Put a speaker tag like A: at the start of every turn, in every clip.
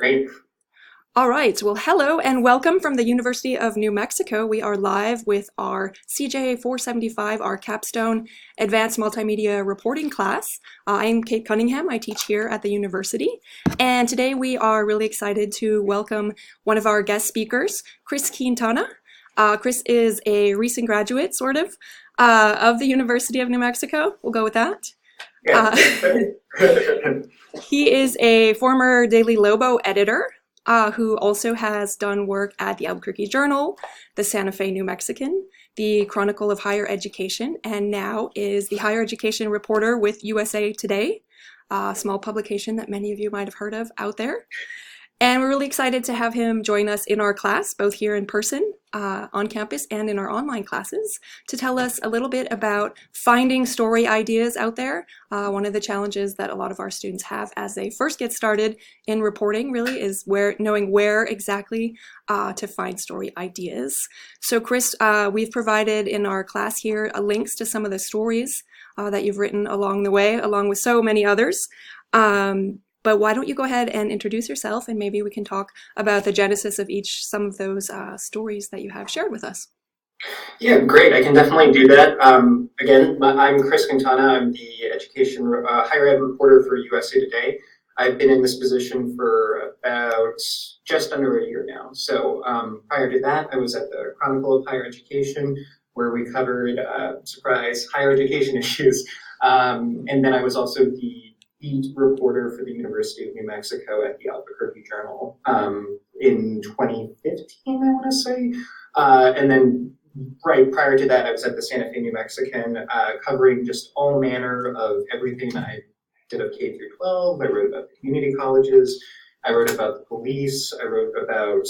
A: Great.
B: All right. Well, hello and welcome from the University of New Mexico. We are live with our CJ 475, our capstone advanced multimedia reporting class. I am Kate Cunningham. I teach here at the university. And today we are really excited to welcome one of our guest speakers, Chris Quintana. Chris is a recent graduate, of the University of New Mexico. We'll go with that.
A: Yeah.
B: Uh, he is a former Daily Lobo editor who also has done work at the Albuquerque Journal, the Santa Fe New Mexican, the Chronicle of Higher Education, and now is the higher education reporter with USA Today, a small publication that many of you might have heard of out there. And we're really excited to have him join us in our class, both here in person, on campus, and in our online classes, to tell us a little bit about finding story ideas out there. One of the challenges that a lot of our students have as they first get started in reporting really is knowing where exactly to find story ideas. So Chris, we've provided in our class here links to some of the stories that you've written along the way, along with so many others. But why don't you go ahead and introduce yourself, and maybe we can talk about the genesis of some of those stories that you have shared with us.
A: Yeah, great. I can definitely do that. Again, I'm Chris Quintana. I'm the education higher ed reporter for USA Today. I've been in this position for about just under a year now. So prior to that, I was at the Chronicle of Higher Education, where we covered, surprise, higher education issues. And then I was also the lead reporter for the University of New Mexico at the Albuquerque Journal in 2015, I want to say. And then right prior to that, I was at the Santa Fe New Mexican covering just all manner of everything I did of K through 12. I wrote about the community colleges. I wrote about the police. I wrote about,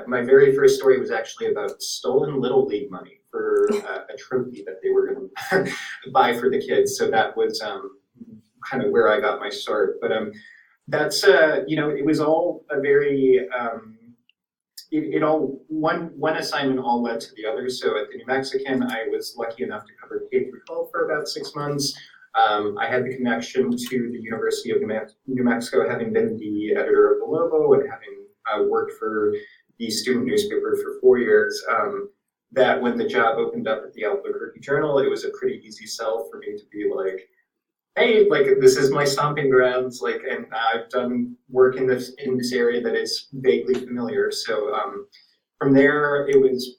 A: my very first story was actually about stolen Little League money for a trophy that they were going to buy for the kids. So that was kind of where I got my start. But that's, it was all a very, it all, one assignment all led to the other. So at the New Mexican, I was lucky enough to cover K through 12 for about 6 months. I had the connection to the University of New Mexico, having been the editor of the Lobo and having worked for the student newspaper for 4 years, that when the job opened up at the Albuquerque Journal, it was a pretty easy sell for me to be like, hey, like this is my stomping grounds, like, and I've done work in this area that is vaguely familiar. So from there, it was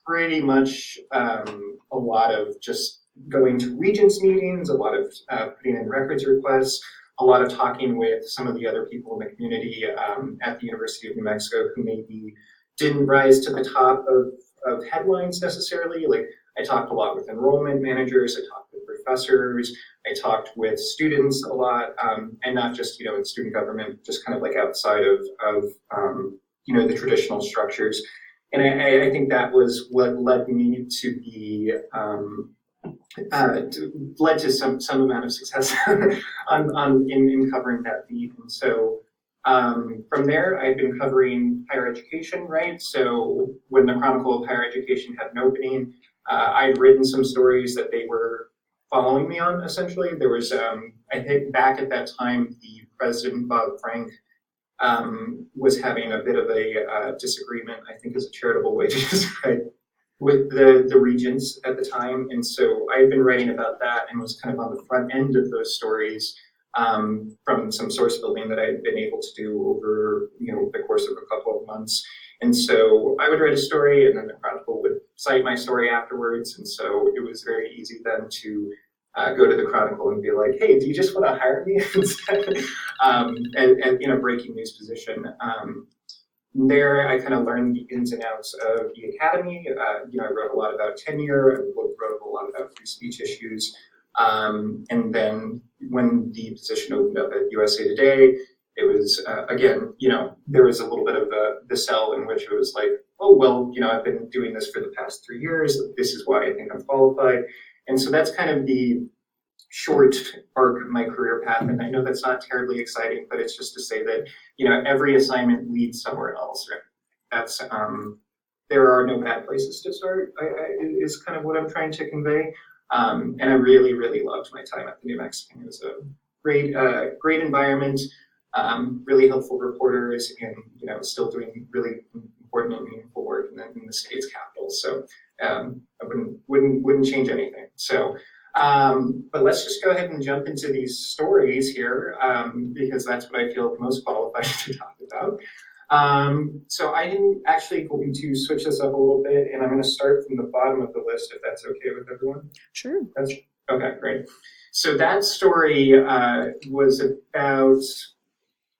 A: pretty much a lot of just going to regents meetings, a lot of putting in records requests, a lot of talking with some of the other people in the community at the University of New Mexico who maybe didn't rise to the top of headlines necessarily. Like I talked a lot with enrollment managers, I talked with professors, I talked with students a lot, and not just, in student government, just kind of like outside of the traditional structures. And I think that was what led me to be, led to some amount of success in covering that beat. And so from there, I've been covering higher education, right? So when the Chronicle of Higher Education had an opening, I'd written some stories that they were following me on, essentially. There was, I think back at that time, the president, Bob Frank, was having a bit of a disagreement, I think is a charitable way to describe, with the regents at the time. And so I had been writing about that and was kind of on the front end of those stories from some source building that I had been able to do over, the course of a couple of months. And so I would write a story and then the Chronicle would cite my story afterwards. And so it was very easy then to go to the Chronicle and be like, hey, do you just want to hire me instead? And in a breaking news position. There, I kind of learned the ins and outs of the academy. I wrote a lot about tenure. I wrote a lot about free speech issues. And then when the position opened up at USA Today, it was, again, there was a little bit of the sell in which it was like, oh, well, I've been doing this for the past 3 years. This is why I think I'm qualified. And so that's kind of the short arc of my career path. And I know that's not terribly exciting, but it's just to say that, every assignment leads somewhere else, right? That's, there are no bad places to start, is kind of what I'm trying to convey. And I really, really loved my time at the New Mexican. It was a great environment. really helpful reporters, and still doing really important and meaningful work in the state's capital. So I wouldn't change anything. So, but let's just go ahead and jump into these stories here, because that's what I feel most qualified to talk about. So I am actually going to switch this up a little bit, and I'm going to start from the bottom of the list, if that's okay with everyone.
B: Sure.
A: Okay, great. So that story was about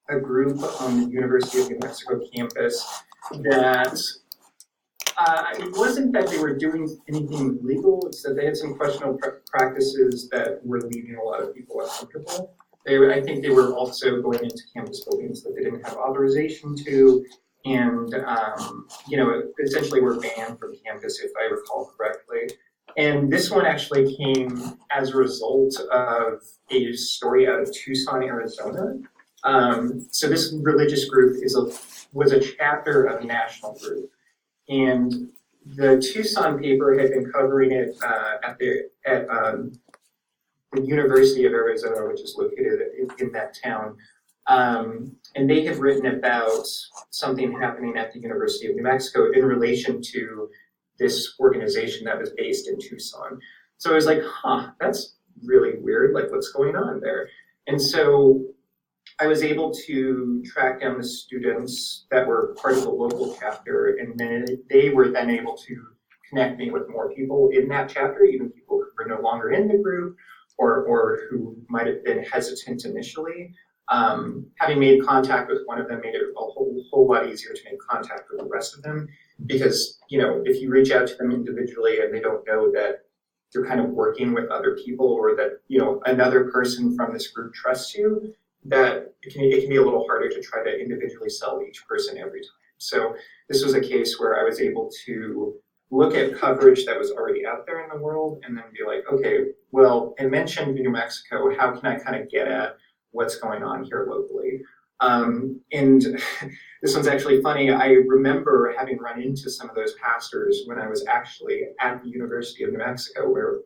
A: a group on the University of New Mexico campus that it wasn't that they were doing anything illegal, it's that they had some questionable practices that were leaving a lot of people uncomfortable. I think they were also going into campus buildings that they didn't have authorization to, and essentially were banned from campus, if I recall correctly. And this one actually came as a result of a story out of Tucson, Arizona. So this religious group was a chapter of a national group, and the Tucson paper had been covering it at the University of Arizona, which is located in that town. And they had written about something happening at the University of New Mexico in relation to this organization that was based in Tucson. So I was like, that's really weird, like what's going on there? And so I was able to track down the students that were part of the local chapter, and then they were then able to connect me with more people in that chapter, even people who were no longer in the group, or who might have been hesitant initially. Having made contact with one of them made it a whole lot easier to make contact with the rest of them, because if you reach out to them individually and they don't know that you're kind of working with other people, or that another person from this group trusts you, that it can be a little harder to try to individually sell each person every time. So this was a case where I was able to look at coverage that was already out there in the world, and then be like, okay, well, it mentioned New Mexico, how can I kind of get at what's going on here locally? And this one's actually funny. I remember having run into some of those pastors when I was actually at the University of New Mexico, where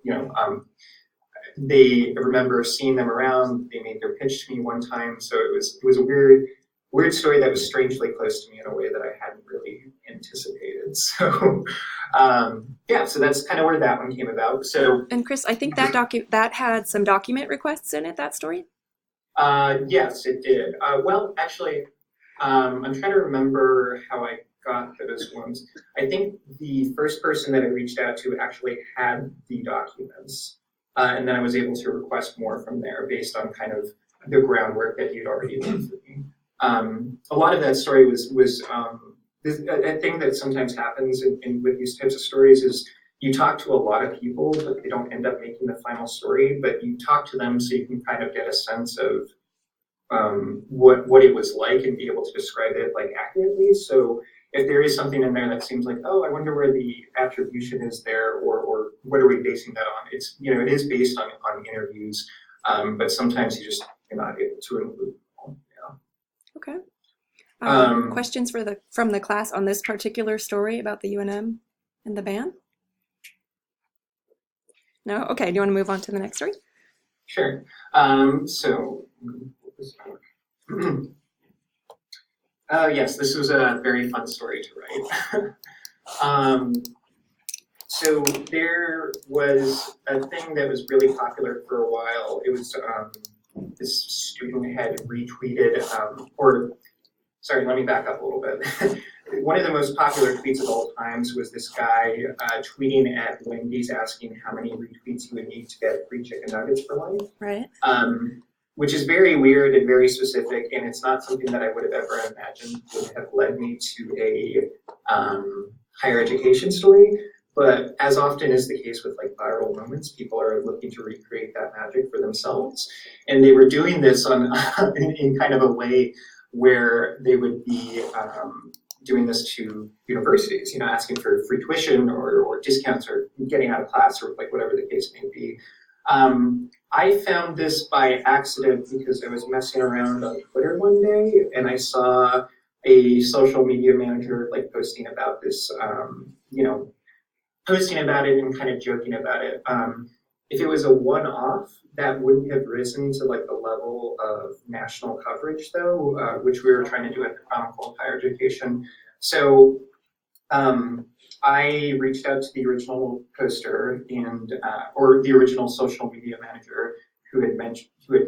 A: they remember seeing them around. They made their pitch to me one time, so it was a weird story that was strangely close to me in a way that I hadn't really anticipated. So so that's kind of where that one came about. So,
B: and Chris, I think that had some document requests in it, that story?
A: Yes, it did. Well, actually, I'm trying to remember how I got those ones. I think the first person that I reached out to actually had the documents, and then I was able to request more from there based on kind of the groundwork that you'd already done for me. A lot of that story was a thing that sometimes happens with these types of stories is you talk to a lot of people, but they don't end up making the final story, but you talk to them so you can kind of get a sense of what it was like and be able to describe it like accurately. So if there is something in there that seems like, oh, I wonder where the attribution is there, or what are we basing that on? It's, it is based on interviews, but sometimes you're not able to include people.
B: Okay. Questions from the class on this particular story about the UNM and the ban? No? Okay, do you want to move on to the next story?
A: Sure. Yes, this was a very fun story to write. So there was a thing that was really popular for a while. It was this student had retweeted, sorry, let me back up a little bit. One of the most popular tweets of all times was this guy tweeting at Wendy's asking how many retweets he would need to get free chicken nuggets for life.
B: Right.
A: Which is very weird and very specific, and it's not something that I would have ever imagined would have led me to a higher education story. But as often is the case with like viral moments, people are looking to recreate that magic for themselves. And they were doing this in kind of a way where they would be doing this to universities, asking for free tuition or discounts or getting out of class or like whatever the case may be. I found this by accident because I was messing around on Twitter one day and I saw a social media manager like posting about this, posting about it and kind of joking about it. if it was a one-off, that wouldn't have risen to like the level of national coverage, though, which we were trying to do at the Chronicle of Higher Education. So I reached out to the original poster and or the original social media manager who had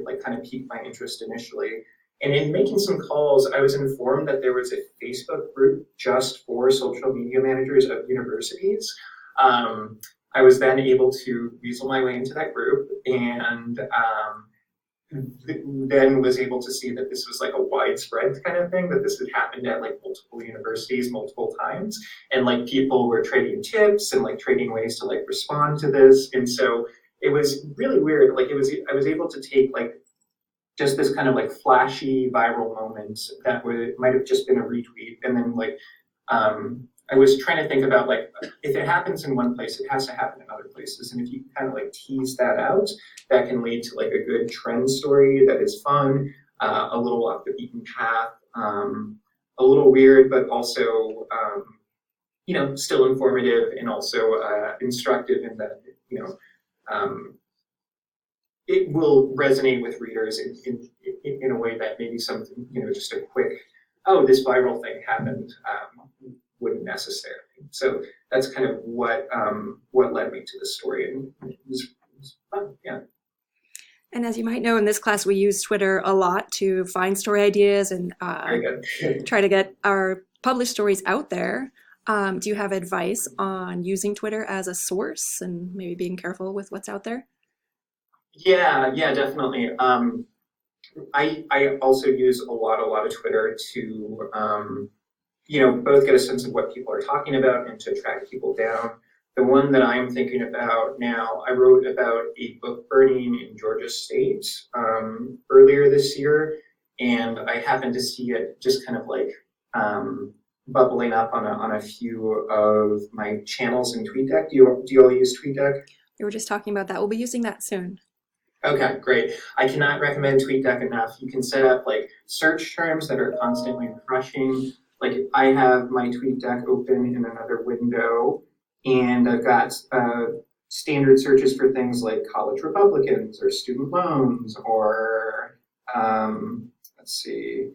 A: like kind of piqued my interest initially. And in making some calls, I was informed that there was a Facebook group just for social media managers of universities. I was then able to weasel my way into that group and then was able to see that this was like a widespread kind of thing, that this had happened at like multiple universities multiple times, and like people were trading tips and like trading ways to like respond to this. And so it was really weird. Like I was able to take like just this kind of like flashy viral moment that might have just been a retweet, and then like I was trying to think about like if it happens in one place, it has to happen in other places, and if you kind of like tease that out, that can lead to like a good trend story that is fun, a little off the beaten path, a little weird, but also you know, still informative and also instructive in that, you know, it will resonate with readers in a way that maybe something, you know, just a quick, oh, this viral thing happened, wouldn't necessarily. So that's kind of what led me to the story, and it was fun, yeah.
B: And as you might know, in this class, we use Twitter a lot to find story ideas and
A: Very good.
B: try to get our published stories out there. Do you have advice on using Twitter as a source and maybe being careful with what's out there?
A: Yeah, definitely. I also use a lot of Twitter to you know, both get a sense of what people are talking about and to track people down. The one that I'm thinking about now, I wrote about a book burning in Georgia State earlier this year, and I happened to see it just kind of like bubbling up on a few of my channels in TweetDeck. Do you all use TweetDeck?
B: We were just talking about that. We'll be using that soon.
A: Okay, great. I cannot recommend TweetDeck enough. You can set up like search terms that are constantly refreshing. Like I have my TweetDeck open in another window, and I've got standard searches for things like college Republicans or student loans or let's see.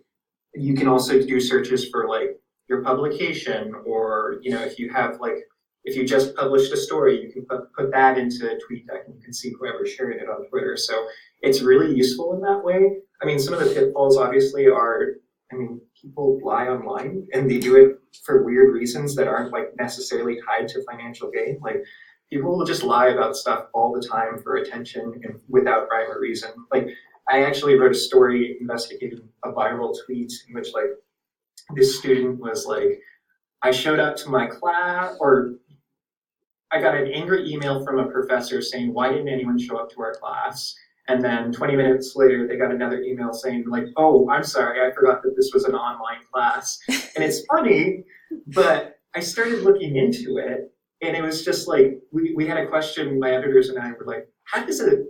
A: You can also do searches for like your publication, or you know, if you have like if you just published a story, you can put that into TweetDeck and you can see whoever's sharing it on Twitter. So it's really useful in that way. I mean, some of the pitfalls obviously are, I mean, people lie online and they do it for weird reasons that aren't like necessarily tied to financial gain. Like people will just lie about stuff all the time for attention and without rhyme or reason. Like I actually wrote a story investigating a viral tweet in which like this student was like, I showed up to my class, or I got an angry email from a professor saying, why didn't anyone show up to our class? And then 20 minutes later, they got another email saying like, oh, I'm sorry, I forgot that this was an online class. And it's funny, but I started looking into it, and it was just like, we had a question, my editors and I were like, how does a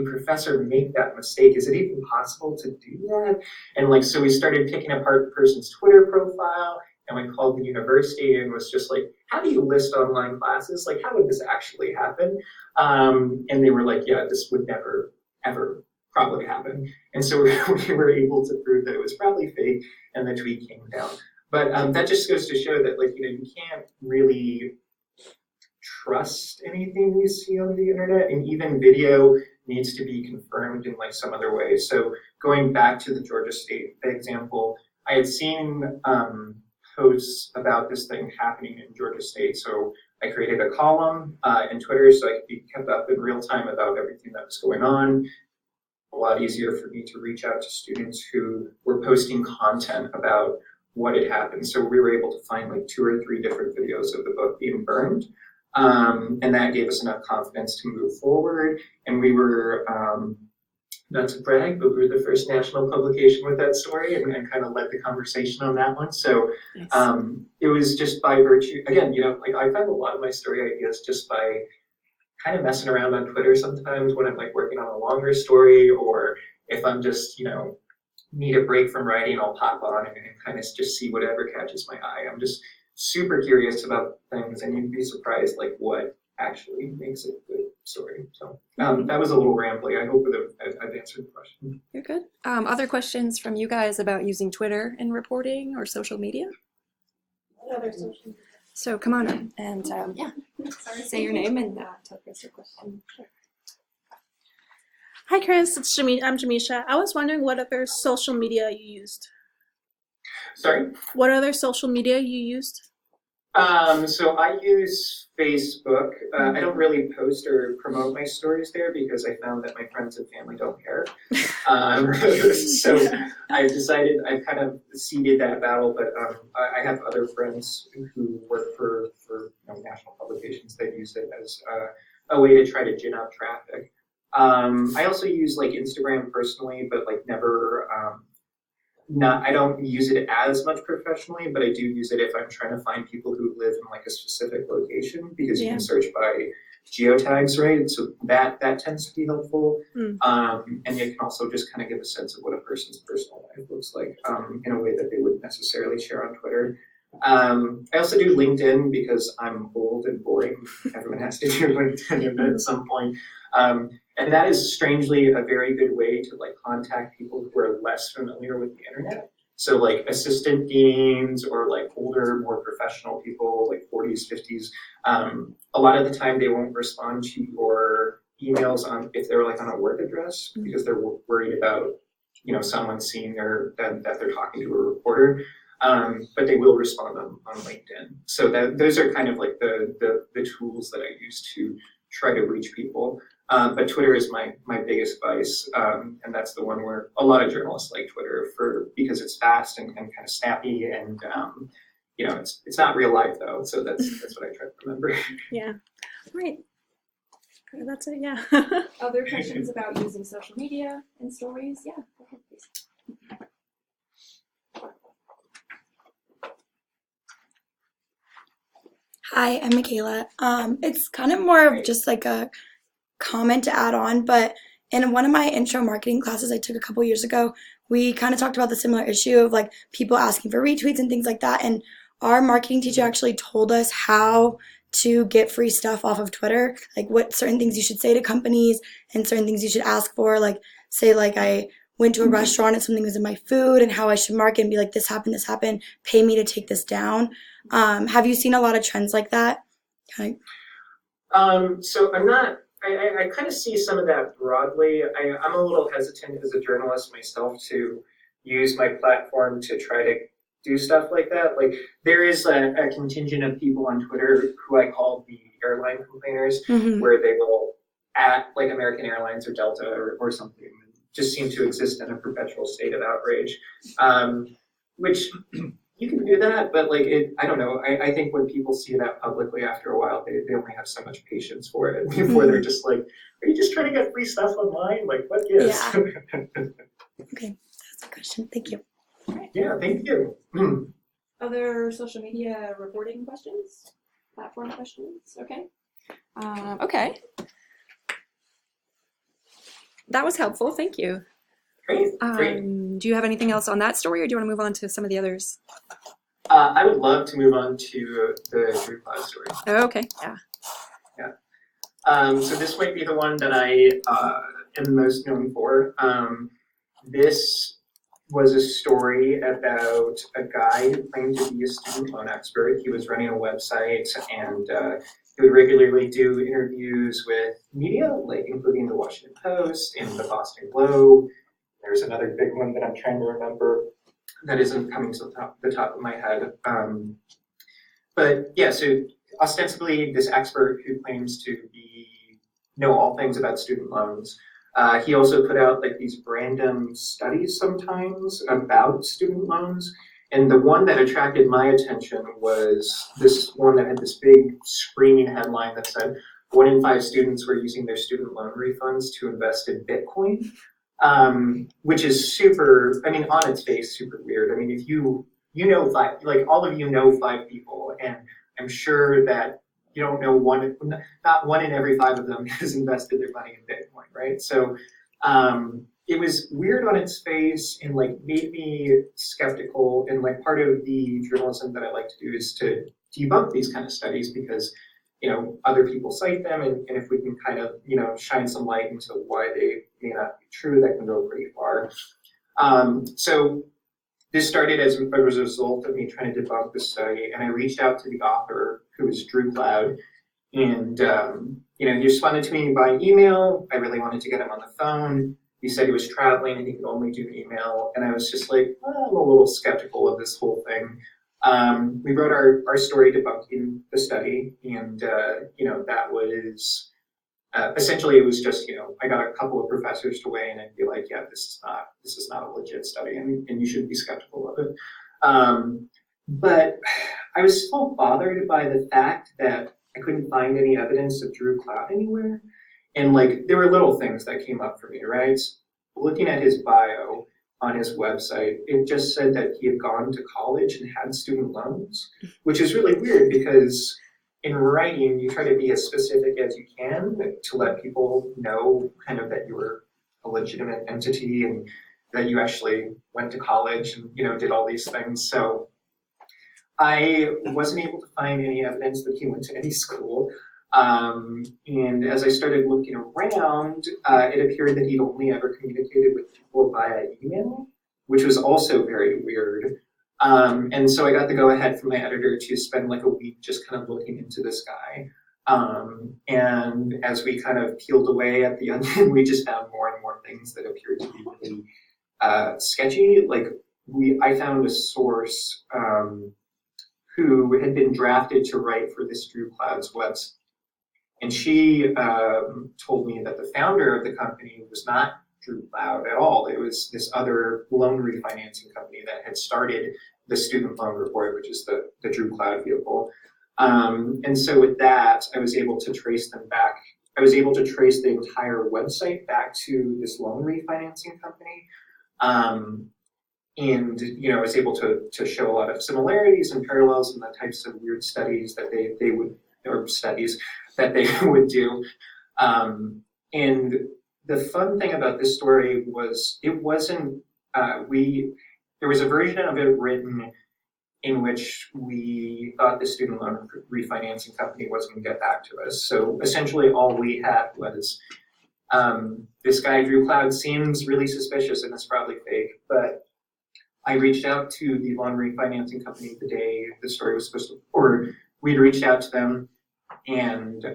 A: professor make that mistake? Is it even possible to do that? And like, so we started picking apart the person's Twitter profile, and we called the university and was just like, how do you list online classes? Like, how would this actually happen? And they were like, yeah, this would never, ever probably happen. And so we were able to prove that it was probably fake, and the tweet came down. But that just goes to show that, like, you know, you can't really trust anything you see on the internet, and even video needs to be confirmed in like some other way. So going back to the Georgia State example, I had seen posts about this thing happening in Georgia State. So I created a column in Twitter so I could be kept up in real time about everything that was going on. A lot easier for me to reach out to students who were posting content about what had happened. So we were able to find like 2 or 3 different videos of the book being burned. And that gave us enough confidence to move forward. And we were, not to brag, but we were the first national publication with that story, and kind of led the conversation on that one. So nice. It was just by virtue, again, you know, like I find a lot of my story ideas just by kind of messing around on Twitter sometimes when I'm like working on a longer story, or if I'm just, you know, need a break from writing, I'll pop on and kind of just see whatever catches my eye. I'm just super curious about things, and you'd be surprised like what actually makes it a good story. So that was a little rambly. I hope that I've answered the question.
B: You're good. Other questions from you guys about using Twitter in reporting or social media?
C: Other social.
B: So come on up and say your name and tell Chris your question. Sure.
C: Hi, Chris. I'm Jamisha. I was wondering what other social media you used.
A: Sorry?
C: What other social media you used?
A: So I use Facebook. I don't really post or promote my stories there because I found that my friends and family don't care. So I've decided I've kind of ceded that battle, but I have other friends who work for national publications that use it as a way to try to gin up traffic. I also use like Instagram personally, but like never. I don't use it as much professionally, but I do use it if I'm trying to find people who live in like a specific location because you can search by geotags, right? So that tends to be helpful. And you can also just kind of give a sense of what a person's personal life looks like in a way that they wouldn't necessarily share on Twitter. I also do LinkedIn because I'm old and boring. Everyone has to do LinkedIn at some point. And that is strangely a very good way to like contact people who are less familiar with the internet. So like assistant deans or like older, more professional people, like 40s, 50s, a lot of the time they won't respond to your emails if they're like on a work address because they're worried about someone seeing that they're talking to a reporter. But they will respond on LinkedIn. So those are kind of like the tools that I use to try to reach people. But Twitter is my biggest vice, and that's the one where a lot of journalists like Twitter because it's fast and kind of snappy, and it's not real life though. So that's what I try to remember.
C: Yeah. Right. That's it. Yeah.
B: Other questions about using social media and stories? Yeah. Go ahead, please.
D: Hi, I'm Michaela. It's kind of more of just like a comment to add on, but in one of my intro marketing classes I took a couple years ago, we kind of talked about the similar issue of like people asking for retweets and things like that. And our marketing teacher actually told us how to get free stuff off of Twitter, like what certain things you should say to companies and certain things you should ask for. Like say like I went to a restaurant and something was in my food and how I should market and be like, this happened, pay me to take this down. Have you seen a lot of trends like that?
A: So I'm not, I kind of see some of that broadly. I'm a little hesitant as a journalist myself to use my platform to try to do stuff like that. Like there is a contingent of people on Twitter who I call the airline complainers, where they will at like American Airlines or Delta or something, just seem to exist in a perpetual state of outrage, which you can do that, but like I don't know. I think when people see that publicly after a while, they only have so much patience for it before they're just like, are you just trying to get free stuff online? Like what gives?
D: Yeah. Okay, that's a question. Thank you.
A: Yeah, thank you.
B: Other social media reporting questions? Platform questions? Okay. Okay. That was helpful. Thank you.
A: Great.
B: Do you have anything else on that story, or do you want to move on to some of the others?
A: I would love to move on to the Drew Cloud story.
B: Oh, okay. Yeah.
A: So this might be the one that I am most known for. This was a story about a guy who claimed to be a student loan expert. He was running a website and he would regularly do interviews with media, like including the Washington Post and the Boston Globe. There's another big one that I'm trying to remember that isn't coming to the top of my head. But yeah, so ostensibly this expert who claims to know all things about student loans. He also put out like these random studies sometimes about student loans. And the one that attracted my attention was this one that had this big screaming headline that said 1 in 5 students were using their student loan refunds to invest in Bitcoin, which is super, I mean, on its face, super weird. I mean, if you know 5, like all of you know 5 people, and I'm sure that you don't know not 1 in every 5 of them has invested their money in Bitcoin, right? So it was weird on its face and like made me skeptical. And like part of the journalism that I like to do is to debunk these kind of studies because other people cite them, and if we can kind of, shine some light into why they may not be true, that can go pretty far. So this started as a result of me trying to debunk the study, and I reached out to the author, who is Drew Cloud, and he responded to me by email. I really wanted to get him on the phone. He said he was traveling and he could only do email, and I was just like, I'm a little skeptical of this whole thing. We wrote our story debunking the study, and that was essentially, it was just, I got a couple of professors to weigh in and be like, yeah, this is not a legit study, and you shouldn't be skeptical of it. But I was so bothered by the fact that I couldn't find any evidence of Drew Cloud anywhere. And there were little things that came up for me, right? Looking at his bio on his website, it just said that he had gone to college and had student loans, which is really weird because in writing, you try to be as specific as you can to let people know kind of that you were a legitimate entity and that you actually went to college and, did all these things. So I wasn't able to find any evidence that he went to any school. And as I started looking around, it appeared that he'd only ever communicated with people via email, which was also very weird. And so I got the go-ahead from my editor to spend a week just kind of looking into this guy. And as we kind of peeled away at the onion, we just found more and more things that appeared to be really sketchy. I found a source who had been drafted to write for this Drew Cloud's website. And she told me that the founder of the company was not Drew Cloud at all. It was this other loan refinancing company that had started the Student Loan Report, which is the Drew Cloud vehicle. And so with that, I was able to trace them back. I was able to trace the entire website back to this loan refinancing company. And I was able to show a lot of similarities and parallels in the types of weird studies that they would, or studies that they would do. And the fun thing about this story was it wasn't, there was a version of it written in which we thought the student loan refinancing company wasn't going to get back to us. So essentially all we had was, this guy Drew Cloud seems really suspicious and it's probably fake, but I reached out to the loan refinancing company the day the story was supposed to, or we'd reached out to them and,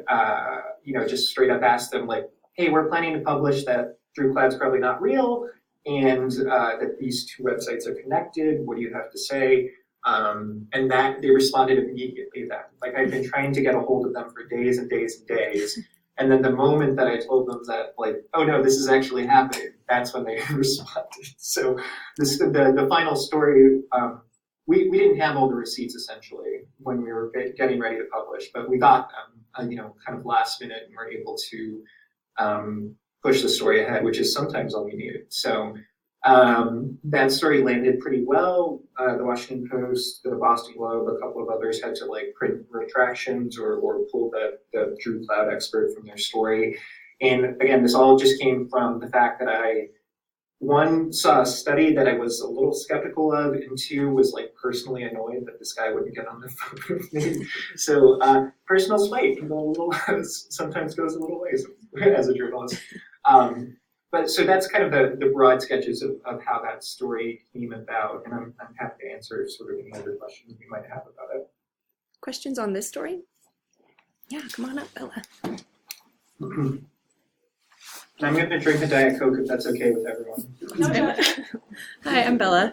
A: just straight up asked them hey, we're planning to publish that Drew Cloud's probably not real and that these two websites are connected. What do you have to say? And that they responded immediately that I'd been trying to get a hold of them for days and days and days. And then the moment that I told them that oh no, this is actually happening, that's when they responded. So the final story, we didn't have all the receipts essentially when we were getting ready to publish, but we got them, kind of last minute, and were able to push the story ahead, which is sometimes all we needed. So that story landed pretty well. The Washington Post, the Boston Globe, a couple of others had to print retractions or pull the Drew Cloud expert from their story. And again, this all just came from the fact that I, one, saw a study that I was a little skeptical of, and two, was personally annoyed that this guy wouldn't get on the phone with me. So personal spite can go a little, sometimes goes a little ways as a journalist. But so that's kind of the broad sketches of how that story came about, and I'm happy to answer sort of any other questions you might have about it.
B: Questions on this story? Yeah, come on up, Bella.
A: I'm going to drink a Diet Coke if that's okay with everyone.
B: Hi, I'm Bella.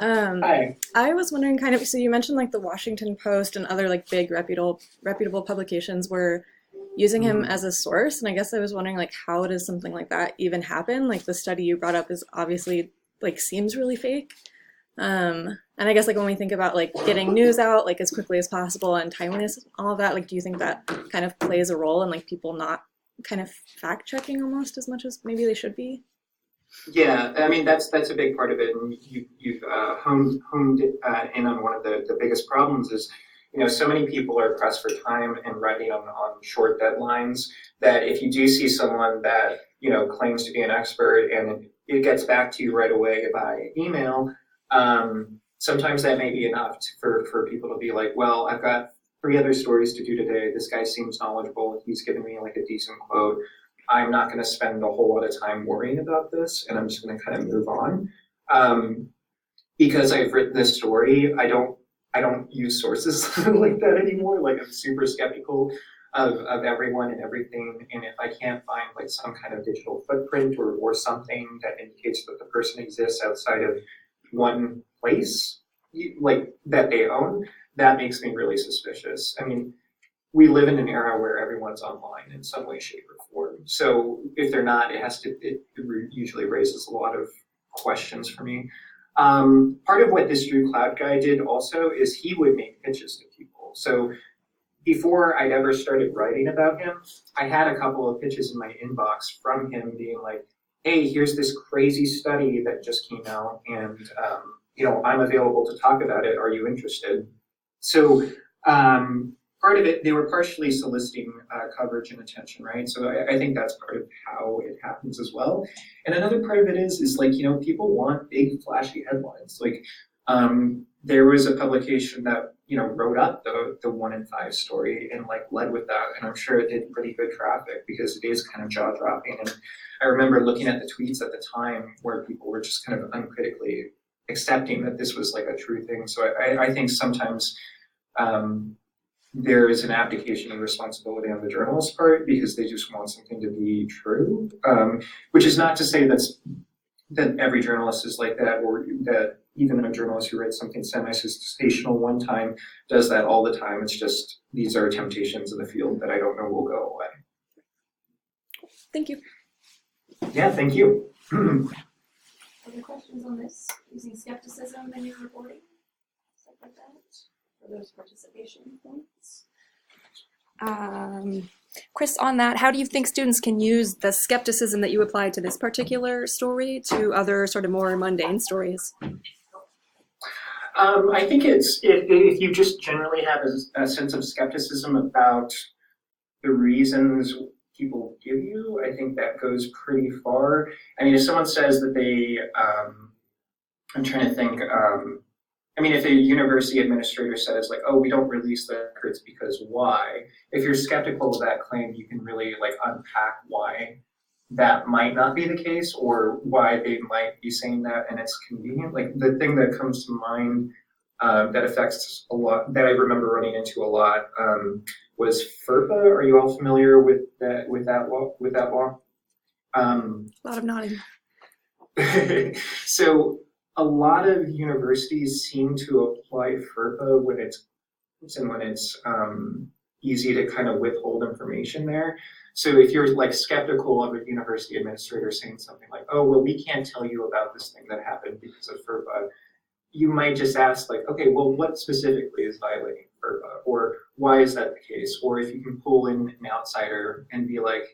A: Hi.
B: I was wondering so you mentioned the Washington Post and other big reputable publications were using him as a source, and I guess I was wondering how does something like that even happen? The study you brought up is obviously seems really fake. And I guess when we think about getting news out as quickly as possible and timeliness, all of that, do you think that kind of plays a role in people not kind of fact checking almost as much as maybe they should be?
A: Yeah, I mean that's a big part of it, and you've honed in on one of the biggest problems is, so many people are pressed for time and writing on short deadlines that if you do see someone that claims to be an expert and it gets back to you right away by email, sometimes that may be enough for people to be well, I've got 3 other stories to do today. This guy seems knowledgeable. He's given me like a decent quote. I'm not going to spend a whole lot of time worrying about this, and I'm just going to kind of move on. Because I've written this story, I don't use sources like that anymore. Like, I'm super skeptical of everyone and everything, and if I can't find like some kind of digital footprint or something that indicates that the person exists outside of one place, like that they own, that makes me really suspicious. I mean, we live in an era where everyone's online in some way, shape, or form. So if they're not, it usually raises a lot of questions for me. Part of what this Drew Cloud guy did also is he would make pitches to people. So before I'd ever started writing about him, I had a couple of pitches in my inbox from him being like, hey, here's this crazy study that just came out, and I'm available to talk about it. Are you interested? So part of it, they were partially soliciting coverage and attention, right? So I think that's part of how it happens as well. And another part of it is like, people want big flashy headlines. Like there was a publication that, wrote up the 1 in 5 story and like led with that. And I'm sure it did pretty good traffic because it is kind of jaw dropping. And I remember looking at the tweets at the time where people were just kind of uncritically accepting that this was like a true thing. So I think sometimes there is an abdication of responsibility on the journalist's part because they just want something to be true, which is not to say that every journalist is like that, or that even a journalist who writes something semi-sensational one time does that all the time. It's just these are temptations in the field that I don't know will go away.
B: Thank you.
A: Yeah, thank you.
E: Other questions on this? Using skepticism in your reporting? Stuff like that? For those participation points?
B: Chris, on that, how do you think students can use the skepticism that you applied to this particular story to other sort of more mundane stories?
A: I think it's if you just generally have a sense of skepticism about the reasons people give you, I think that goes pretty far. I mean, if someone says that they, I'm trying to think, if a university administrator says like, oh, we don't release the records because why? If you're skeptical of that claim, you can really like unpack why that might not be the case or why they might be saying that and it's convenient. Like the thing that comes to mind that affects a lot, that I remember running into a lot, was FERPA. Are you all familiar with that law?
B: A lot of nodding.
A: So a lot of universities seem to apply FERPA when it's easy to kind of withhold information there. So if you're like skeptical of a university administrator saying something like, oh, well, we can't tell you about this thing that happened because of FERPA, you might just ask like, okay, well, what specifically is violating FERPA? Or why is that the case? Or if you can pull in an outsider and be like,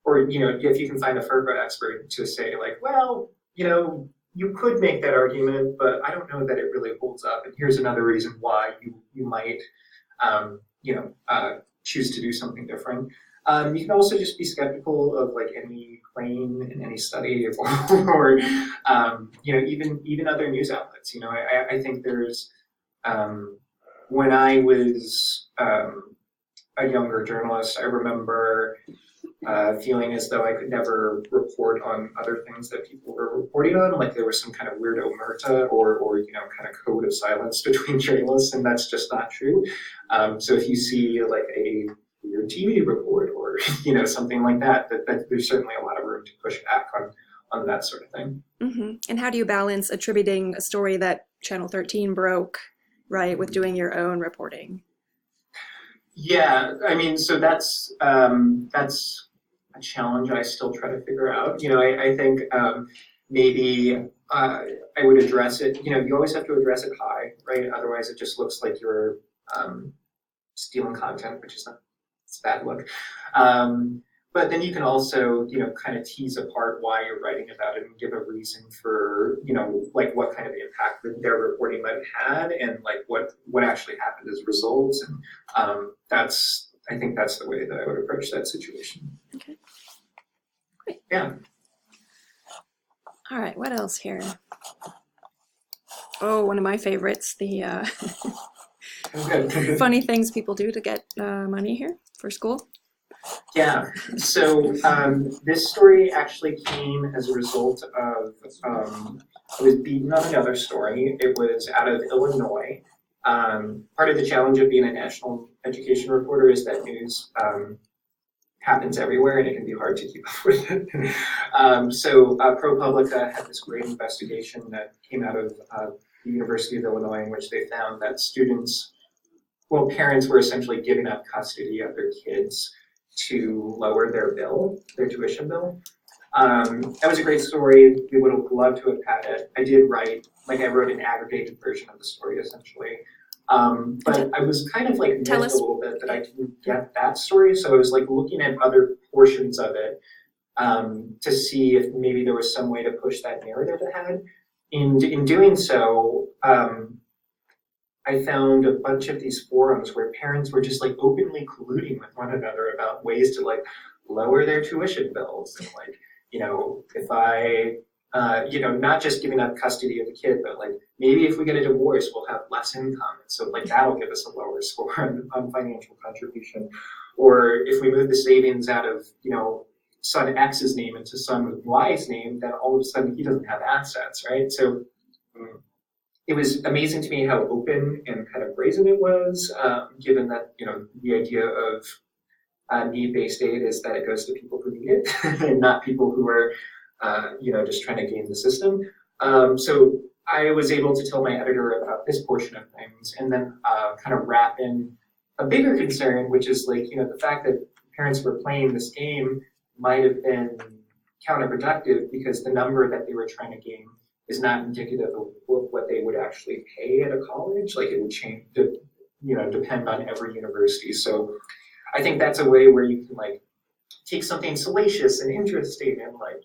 A: or, if you can find a FERPA expert to say like, well, you could make that argument, but I don't know that it really holds up. And here's another reason why you might, choose to do something different. You can also just be skeptical of like any claim in any study or even other news outlets. I think there's, when I was a younger journalist, I remember feeling as though I could never report on other things that people were reporting on, like there was some kind of weird omerta or kind of code of silence between journalists, and that's just not true. So if you see like a weird TV report or something like that there's certainly a lot of room to push back on that sort of thing.
B: Mm-hmm. And how do you balance attributing a story that Channel 13 broke, right, with doing your own reporting?
A: Yeah, I mean, so that's a challenge I still try to figure out. I think maybe I would address it. You always have to address it high, right? Otherwise, it just looks like you're stealing content, which is it's bad look. But then you can also, kind of tease apart why you're writing about it and give a reason for, like what kind of impact that their reporting might have had and like what actually happened as results. And I think that's the way that I would approach that situation.
B: Okay. Great.
A: Yeah.
B: All right, what else here? Oh, one of my favorites, the
A: Good.
B: Funny things people do to get money here for school.
A: Yeah, so this story actually came as a result of I was beaten on another story. It was out of Illinois. Part of the challenge of being a national education reporter is that news happens everywhere and it can be hard to keep up with it. So ProPublica had this great investigation that came out of the University of Illinois in which they found that parents were essentially giving up custody of their kids to lower their tuition bill. That was a great story. We would have loved to have had it. I wrote an aggregated version of the story essentially. But I was kind of like
B: Tell
A: missed
B: us.
A: a little bit that I didn't get that story. So I was like looking at other portions of it to see if maybe there was some way to push that narrative ahead. In doing so, I found a bunch of these forums where parents were just like openly colluding with one another about ways to like lower their tuition bills. And like, if I, not just giving up custody of the kid, but like maybe if we get a divorce, we'll have less income. And so like that'll give us a lower score on financial contribution. Or if we move the savings out of, son X's name into son Y's name, then all of a sudden he doesn't have assets, right? So it was amazing to me how open and kind of brazen it was, given that, the idea of need-based aid is that it goes to people who need it and not people who are, just trying to game the system. So I was able to tell my editor about this portion of things and then kind of wrap in a bigger concern, which is like, the fact that parents were playing this game might have been counterproductive because the number that they were trying to game is not indicative of what they would actually pay at a college. Like it would change, depend on every university. So I think that's a way where you can like take something salacious and interesting and like,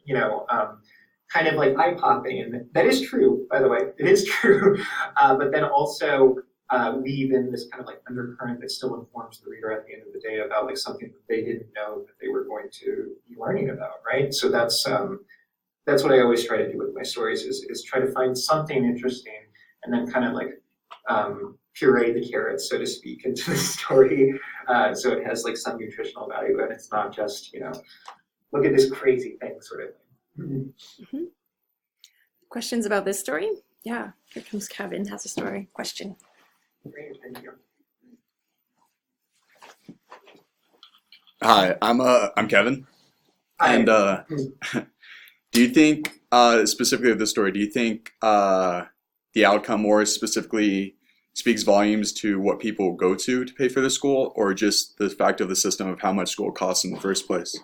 A: kind of like eye-popping. That is true, by the way, it is true. But then also weave in this kind of like undercurrent that still informs the reader at the end of the day about like something that they didn't know that they were going to be learning about, right? So that's what I always try to do with my stories is try to find something interesting and then kind of like puree the carrots, so to speak, into the story. So it has like some nutritional value and it's not just, look at this crazy thing sort of thing.
B: Mm-hmm. Questions about this story? Yeah, here comes Kevin, has a story. Question.
A: Great, thank you.
F: Hi, I'm Kevin.
A: Hi.
F: And do you think, specifically of this story, do you think the outcome more specifically speaks volumes to what people go to pay for the school, or just the fact of the system of how much school costs in the first place?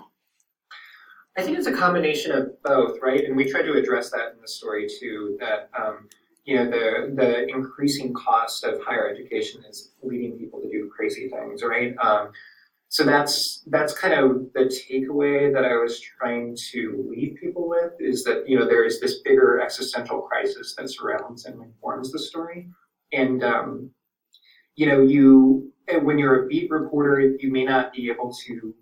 A: I think it's a combination of both, right? And we try to address that in the story too, that the increasing cost of higher education is leading people to do crazy things, right? So that's kind of the takeaway that I was trying to leave people with, is that there is this bigger existential crisis that surrounds and informs the story. And when you're a beat reporter, you may not be able to,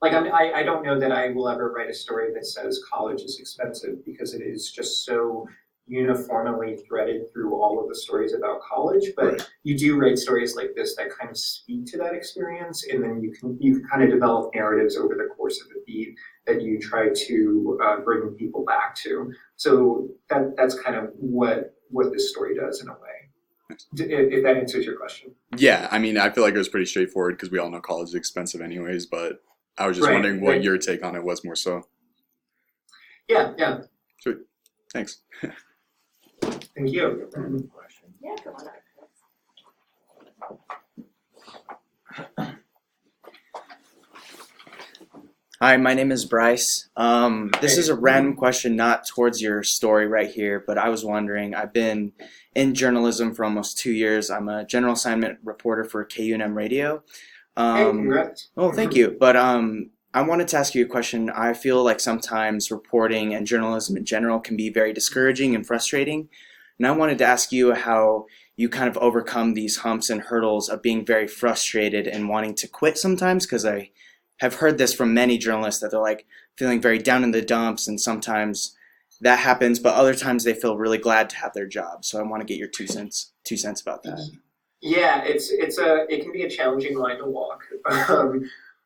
A: like, I don't know that I will ever write a story that says college is expensive, because it is just so uniformly threaded through all of the stories about college. But
F: Right.
A: You do write stories like this that kind of speak to that experience, and then you can kind of develop narratives over the course of the beat that you try to bring people back to. So that's kind of what this story does in a way. If that answers your question.
F: Yeah, I mean, I feel like it was pretty straightforward because we all know college is expensive anyways, but I was just
A: Right,
F: wondering what
A: right.
F: your take on it was more so.
A: Yeah.
F: Sweet. Thanks.
A: Thank you.
E: Yeah, come on up.
G: Hi, my name is Bryce. This is a random question, not towards your story right here, but I was wondering, I've been in journalism for almost 2 years. I'm a general assignment reporter for KUNM Radio.
A: Hey, congrats.
G: Oh, thank you. But I wanted to ask you a question. I feel like sometimes reporting and journalism in general can be very discouraging and frustrating. And I wanted to ask you how you kind of overcome these humps and hurdles of being very frustrated and wanting to quit sometimes, because I have heard this from many journalists that they're like feeling very down in the dumps, and sometimes that happens, but other times they feel really glad to have their job. So I want to get your two cents about that.
A: Yeah, it can be a challenging line to walk.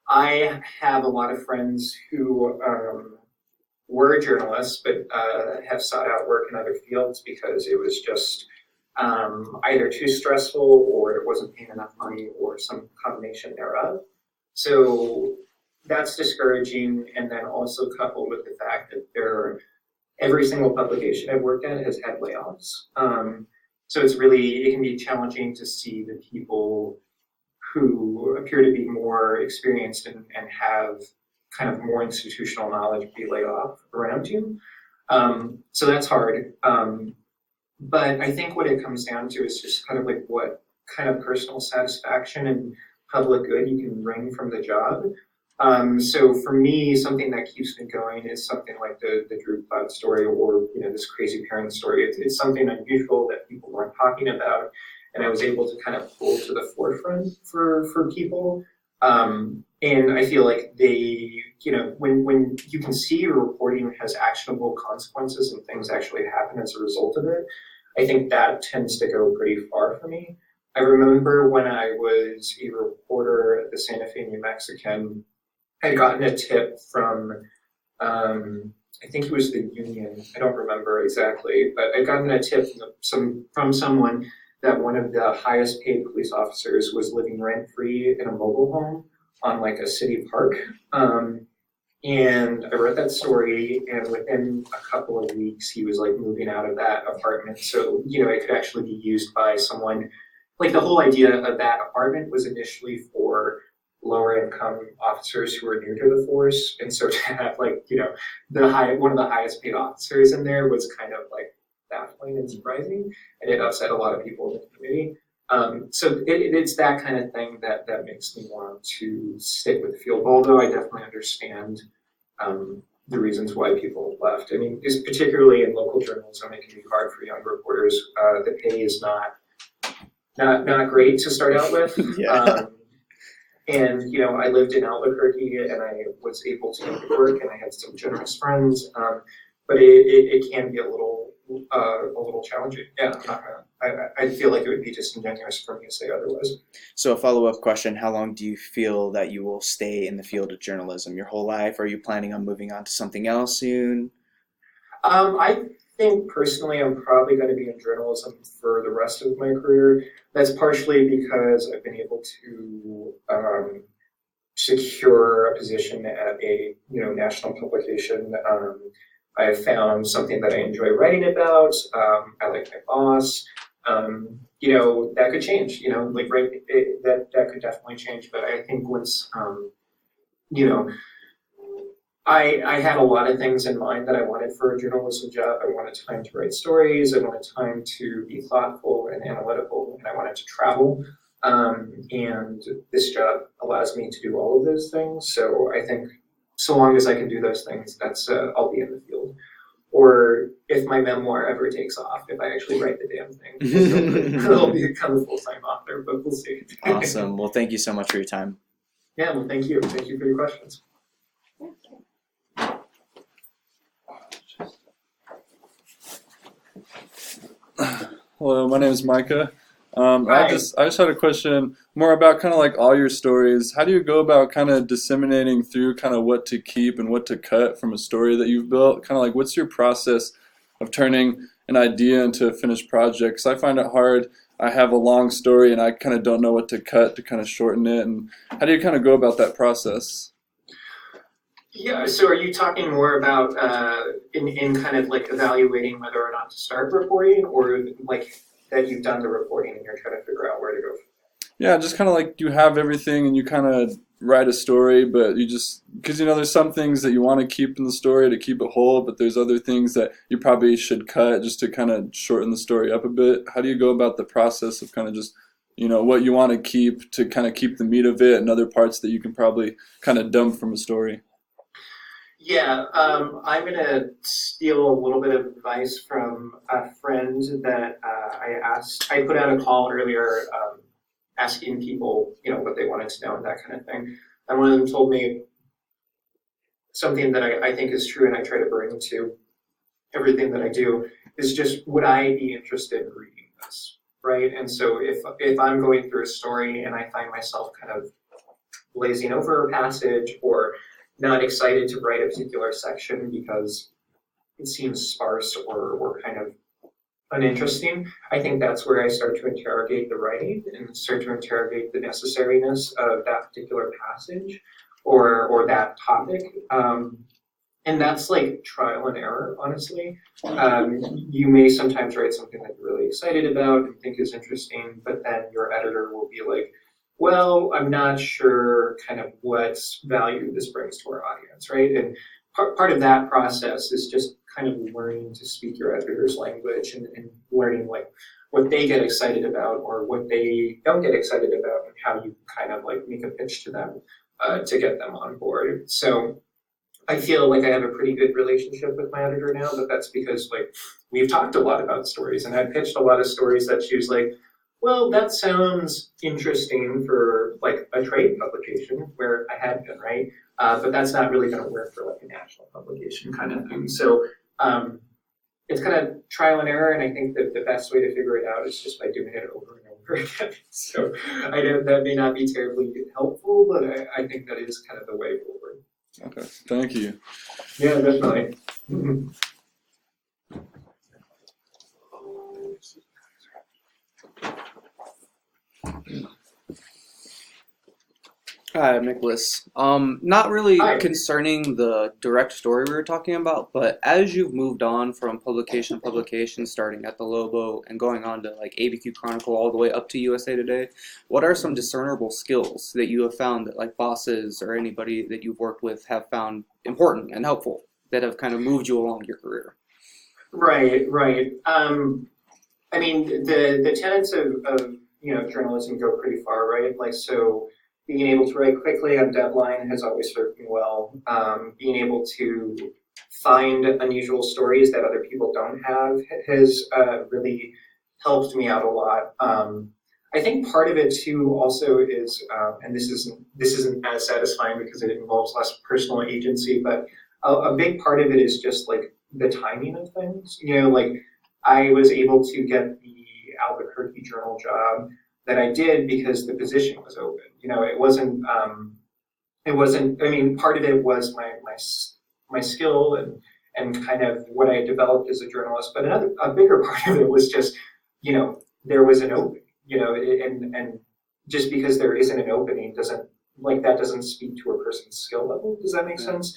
A: I have a lot of friends who were journalists, but have sought out work in other fields because it was just either too stressful or it wasn't paying enough money or some combination thereof. So that's discouraging, and then also coupled with the fact that every single publication I've worked at has had layoffs. So it can be challenging to see the people who appear to be more experienced and have kind of more institutional knowledge be laid off around you. So that's hard. But I think what it comes down to is just kind of like what kind of personal satisfaction and public good you can bring from the job. So for me, something that keeps me going is something like the Drew Cloud story, or this crazy parent story. It's something unusual that people weren't talking about, and I was able to kind of pull to the forefront for people. And I feel like when you can see your reporting has actionable consequences and things actually happen as a result of it, I think that tends to go pretty far for me. I remember when I was a reporter at the Santa Fe New Mexican, I'd gotten a tip from, I think it was the union. I don't remember exactly, but I'd gotten a tip from someone that one of the highest paid police officers was living rent free in a mobile home on like a city park. And I read that story, and within a couple of weeks, he was like moving out of that apartment. So, it could actually be used by someone. Like the whole idea of that apartment was initially for lower income officers who were new to the force. And so to have one of the highest paid officers in there was kind of like baffling and surprising. And it upset a lot of people in the community. So it's that kind of thing that makes me want to stick with the field, although I definitely understand the reasons why people left. I mean, it's particularly in local journalism, it can be hard for young reporters. The pay is not great to start out with.
G: Yeah.
A: And I lived in Albuquerque, and I was able to make it work, and I had some generous friends. But it can be a little challenging. Yeah, I'm not gonna. I feel like it would be disingenuous for me to say otherwise.
G: So a follow-up question, how long do you feel that you will stay in the field of journalism? Your whole life? Are you planning on moving on to something else soon?
A: I think personally I'm probably going to be in journalism for the rest of my career. That's partially because I've been able to secure a position at a national publication. I have found something that I enjoy writing about. I like my boss. That could change. That could definitely change. But I think once I had a lot of things in mind that I wanted for a journalism job. I wanted time to write stories. I wanted time to be thoughtful and analytical, and I wanted to travel. And this job allows me to do all of those things. So I think so long as I can do those things, I'll be in the field. Or if my memoir ever takes off, if I actually write the damn thing, I'll become a full-time author, but we'll see.
G: Awesome. Well, thank you so much for your time.
A: Yeah, well, thank you. Thank you for your questions.
H: Hello, my name is Micah.
A: Hi.
H: I just had a question more about kind of like all your stories. How do you go about kind of disseminating through kind of what to keep and what to cut from a story that you've built? Kind of like what's your process of turning an idea into a finished project? 'Cause I find it hard. I have a long story and I kind of don't know what to cut to kind of shorten it. And how do you kind of go about that process?
A: Yeah, so are you talking more about in kind of like evaluating whether or not to start reporting, or like that you've done the reporting and you're trying to figure out where to go?
H: Yeah, just kind of like you have everything and you kind of write a story, but you just, because there's some things that you want to keep in the story to keep it whole, but there's other things that you probably should cut just to kind of shorten the story up a bit. How do you go about the process of kind of just, what you want to keep to kind of keep the meat of it, and other parts that you can probably kind of dump from a story?
A: Yeah, I'm gonna steal a little bit of advice from a friend that I put out a call earlier asking people, what they wanted to know and that kind of thing. And one of them told me something that I think is true and I try to bring to everything that I do is just, would I be interested in reading this? right? And so if I'm going through a story and I find myself kind of glazing over a passage or not excited to write a particular section because it seems sparse or kind of uninteresting, I think that's where I start to interrogate the writing and start to interrogate the necessariness of that particular passage or that topic. And that's like trial and error, honestly. You may sometimes write something that you're really excited about and think is interesting, but then your editor will be like, well, I'm not sure kind of what value this brings to our audience, right? And part of that process is just kind of learning to speak your editor's language and learning like what they get excited about or what they don't get excited about and how you kind of like make a pitch to them to get them on board. So I feel like I have a pretty good relationship with my editor now, but that's because like we've talked a lot about stories and I pitched a lot of stories that she was like, well, that sounds interesting for like a trade publication where I had been, right? But that's not really going to work for like a national publication kind of thing. So it's kind of trial and error, and I think that the best way to figure it out is just by doing it over and over again. So I know that may not be terribly helpful, but I think that is kind of the way forward.
H: Okay, thank you.
A: Yeah, definitely.
G: Hi, I'm Nicholas. Not really
A: Hi.
G: concerning the direct story we were talking about, but as you've moved on from publication to publication, starting at the Lobo and going on to like ABQ Chronicle all the way up to USA Today, what are some discernible skills that you have found that like bosses or anybody that you've worked with have found important and helpful that have kind of moved you along your career?
A: Right. I mean, the tenets of journalism go pretty far, right? Like so. Being able to write quickly on deadline has always served me well. Being able to find unusual stories that other people don't have has really helped me out a lot. I think part of it too also is, and this isn't as satisfying because it involves less personal agency, but a big part of it is just like the timing of things. Like I was able to get the Albuquerque Journal job that I did because the position was open. It wasn't. I mean, part of it was my skill and kind of what I developed as a journalist. But a bigger part of it was just, there was an opening. And just because there isn't an opening doesn't speak to a person's skill level. Does that make sense?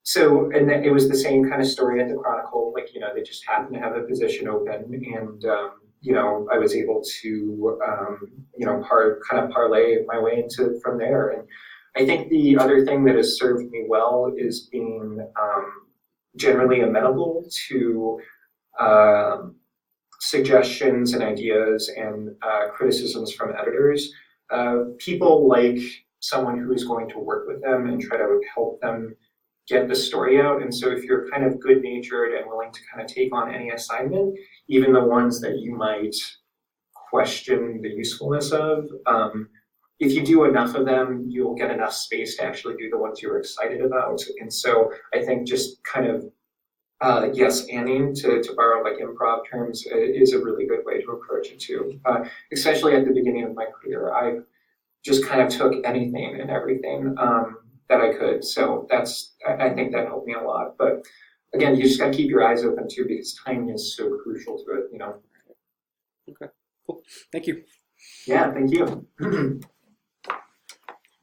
A: So, and it was the same kind of story at the Chronicle. Like, they just happened to have a position open, and I was able to, kind of parlay my way into from there. And I think the other thing that has served me well is being generally amenable to suggestions and ideas and criticisms from editors. People like someone who is going to work with them and try to help them get the story out. And so if you're kind of good-natured and willing to kind of take on any assignment, even the ones that you might question the usefulness of, if you do enough of them, you'll get enough space to actually do the ones you're excited about. And so I think just kind of yes-anding, to borrow like improv terms, is a really good way to approach it too. Especially at the beginning of my career, I just kind of took anything and everything that I could. So I think that helped me a lot. But again, you just got to keep your eyes open too, because timing is so crucial to it,
G: Okay, cool. Thank you.
A: Yeah, thank you.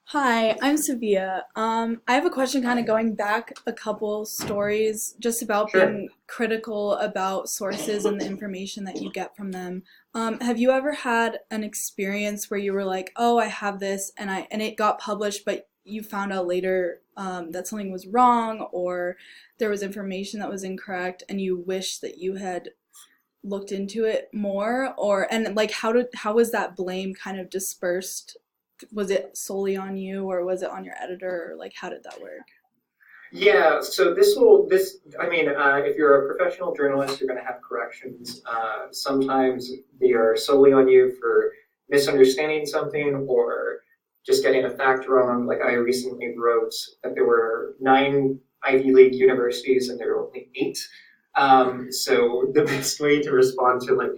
C: Hi, I'm Sevilla. I have a question kind of going back a couple stories just about
A: Sure.
C: being critical about sources and the information that you get from them. Have you ever had an experience where you were like, oh, I have this and it got published, but you found out later that something was wrong or there was information that was incorrect and you wish that you had looked into it more? And like how was that blame kind of dispersed? Was it solely on you or was it on your editor, or like how did that work?
A: Yeah, so if you're a professional journalist, you're going to have corrections. Sometimes they are solely on you for misunderstanding something or just getting a fact wrong. Like I recently wrote that there were 9 Ivy League universities and there were only 8. So the best way to respond to like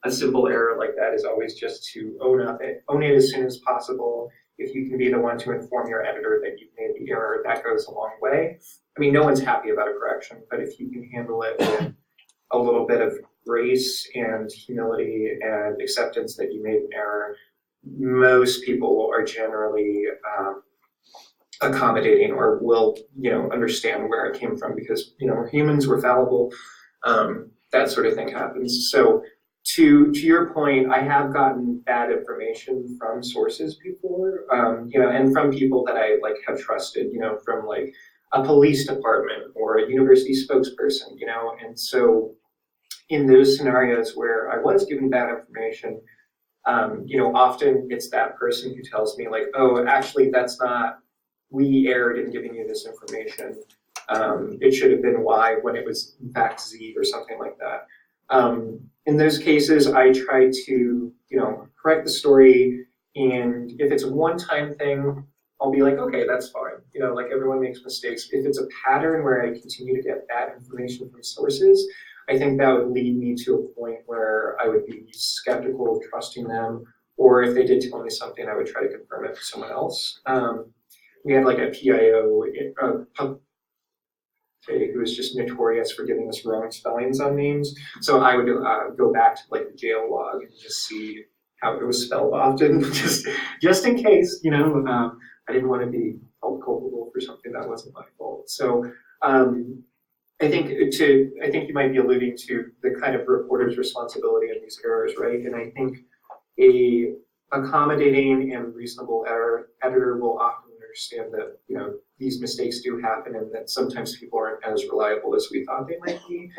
A: a simple error like that is always just to own it as soon as possible. If you can be the one to inform your editor that you've made the error, that goes a long way. I mean, no one's happy about a correction, but if you can handle it with a little bit of grace and humility and acceptance that you made an error, most people are generally accommodating or will, understand where it came from because, we're humans, we're fallible, that sort of thing happens. So to your point, I have gotten bad information from sources before, and from people that I have trusted, from like a police department or a university spokesperson, and so in those scenarios where I was given bad information, often it's that person who tells me like, oh, actually that's not, we erred in giving you this information. It should have been Y when it was in fact Z or something like that. In those cases, I try to, correct the story, and if it's a one-time thing, I'll be like, okay, that's fine. Everyone makes mistakes. If it's a pattern where I continue to get bad information from sources, I think that would lead me to a point where I would be skeptical of trusting them, or if they did tell me something, I would try to confirm it with someone else. We had like a PIO who was just notorious for giving us wrong spellings on names. So I would go back to like the jail log and just see how it was spelled often, just in case, I didn't want to be held culpable for something that wasn't my fault. So I think you might be alluding to the kind of reporter's responsibility in these errors, right? And I think a accommodating and reasonable editor will often understand that these mistakes do happen and that sometimes people aren't as reliable as we thought they might be.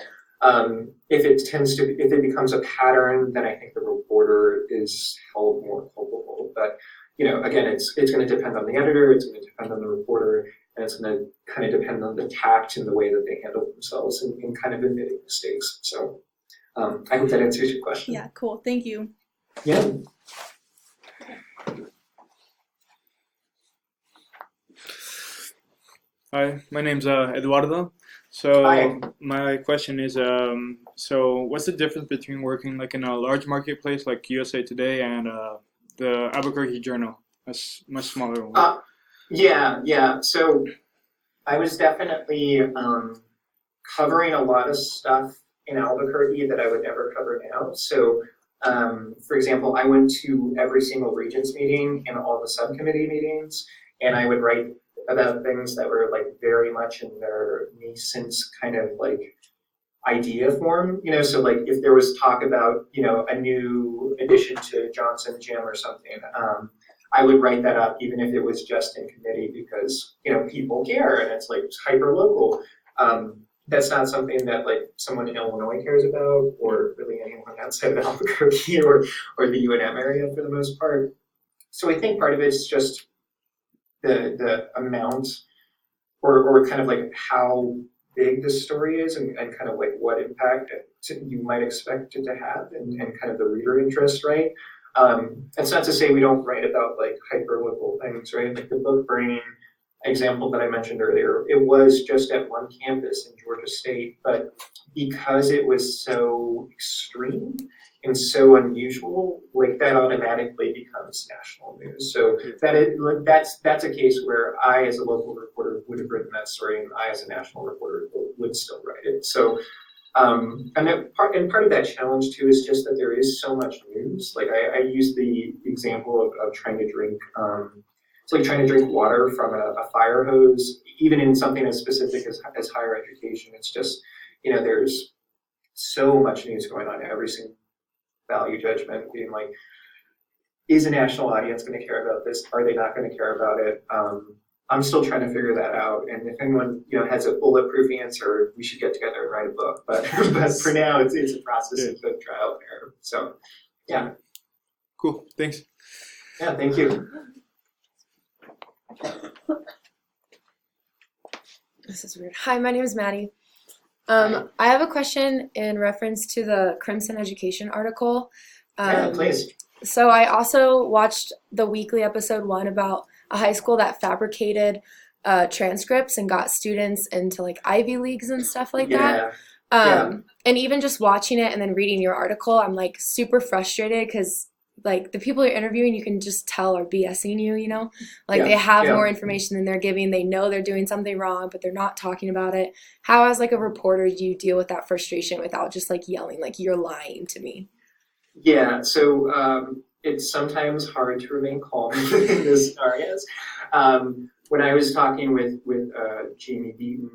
A: If it becomes a pattern, then I think the reporter is held more culpable. But again, it's going to depend on the editor, it's going to depend on the reporter, and it's going to kind of depend on the tact and the way that they handle themselves in kind of admitting mistakes. So I hope that answers your question.
C: Yeah, cool. Thank you.
A: Yeah.
I: Hi, my name's Eduardo. So
A: Hi.
I: my question is, so what's the difference between working like in a large marketplace like USA Today and the Albuquerque Journal, a much smaller one?
A: Yeah. So I was definitely covering a lot of stuff in Albuquerque that I would never cover now. So, for example, I went to every single Regents meeting and all the subcommittee meetings, and I would write about things that were like very much in their nascent kind of like idea form, so like if there was talk about, a new addition to Johnson Gym or something, I would write that up even if it was just in committee because, people care and it's like hyper local. That's not something that like someone in Illinois cares about or really anyone outside of Albuquerque or the UNM area for the most part. So I think part of it's just the amount or kind of like how big the story is and kind of like what impact you might expect it to have and kind of the reader interest, right? It's not to say we don't write about like hyper local things, right? Like the book burning example that I mentioned earlier, it was just at one campus in Georgia State, but because it was so extreme and so unusual, like that automatically becomes national news. So that's a case where I, as a local reporter, would have written that story, and I, as a national reporter, would still write it. So, and part of that challenge too is just that there is so much news. Like I use the example of trying to drink. It's like trying to drink water from a fire hose, even in something as specific as higher education. It's just, there's so much news going on every single value judgment, being like, is a national audience going to care about this? Are they not going to care about it? I'm still trying to figure that out. And if anyone, has a bulletproof answer, we should get together and write a book. But for now, it's a process of trial and error. So, yeah.
I: Cool. Thanks.
A: Yeah. Thank you.
J: This is weird. Hi, my name is Maddie. I have a question in reference to the Crimson Education article.
A: Yeah, please.
J: So I also watched the weekly episode 1 about a high school that fabricated transcripts and got students into like Ivy Leagues and stuff like that. And even just watching it and then reading your article, I'm like super frustrated because like the people you're interviewing, you can just tell are BSing you, you know? Like they have more information than they're giving. They know they're doing something wrong, but they're not talking about it. How, as like a reporter, do you deal with that frustration without just like yelling, like you're lying to me?
A: Yeah, so it's sometimes hard to remain calm in those scenarios. When I was talking with Jamie Beaton,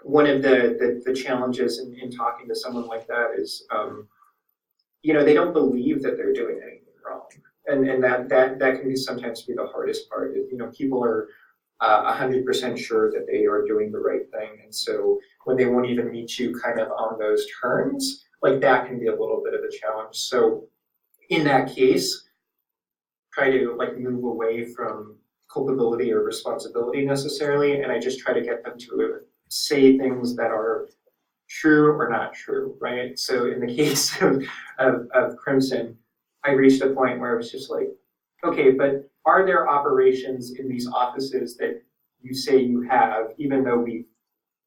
A: one of the challenges in talking to someone like that is, you know, they don't believe that they're doing anything wrong, and that can be sometimes be the hardest part. You know, people are 100% sure that they are doing the right thing, and so when they won't even meet you kind of on those terms, like that can be a little bit of a challenge. So in that case, try to like move away from culpability or responsibility necessarily, and I just try to get them to say things that are true or not true, right? So in the case of Crimson, I reached a point where I was just like, okay, but are there operations in these offices that you say you have, even though we,